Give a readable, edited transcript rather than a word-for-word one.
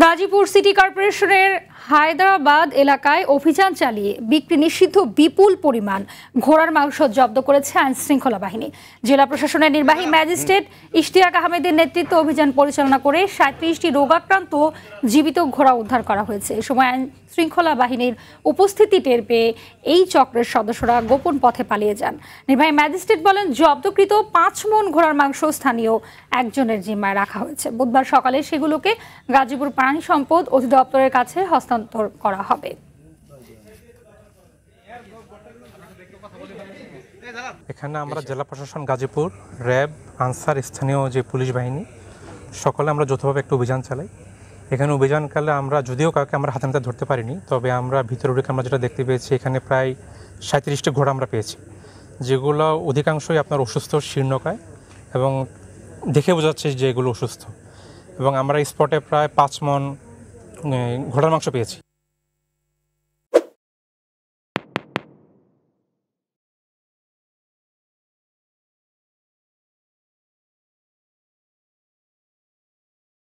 Gazipur city কর্পোরেশনের হায়দরাবাদ এলাকায় অভিযান চালিয়ে বিক্রি নিষিদ্ধ বিপুল পরিমাণ ঘোড়ার মাংস জব্দ করেছে আইন শৃঙ্খলা বাহিনী। জেলা প্রশাসনের নির্বাহী ম্যাজিস্ট্রেট ইশতিয়াক আহমেদের নেতৃত্বে অভিযান পরিচালনা করে 37টি রোগাক্রান্ত জীবিত ঘোড়া উদ্ধার করা হয়েছে। এ সময় আইন শৃঙ্খলা বাহিনীর উপস্থিতি টের পেয়ে এই চক্রের সদস্যরা গোপন পথে পালিয়ে যান। নির্বাহী ম্যাজিস্ট্রেট বলেন, জব্দকৃত 5 মণ ঘোড়ার মাংস স্থানীয় একজনের জিম্মায় রাখা হয়েছে। বুধবার সকালে সেগুলোকে গাজীপুর প্রাণী সম্পদ অধিদপ্তরের কাছে হস্তান্তর করা হবে। এখানে আমরা জেলা প্রশাসন, গাজীপুর, র্যাব, আনসার, স্থানীয় যে পুলিশ বাহিনী সকলে আমরা যৌথভাবে একটা অভিযান চালাই। এখানে অভিযানকালে আমরা যদিও কাউকে আমরা হাতে নাতে ধরতে পারিনি, তবে আমরা ভিতরে ঢুকে আমরা যেটা দেখতে পেয়েছি, এখানে প্রায় 37টি ঘোড়া আমরা পেয়েছি, যেগুলো অধিকাংশই আপনার অসুস্থ, শীর্ণকায় এবং দেখে বোঝা যাচ্ছে যে এগুলো অসুস্থ। এবং আমরা স্পটে প্রায় 5 মণ ঘোড়ার মাংস পেয়েছি।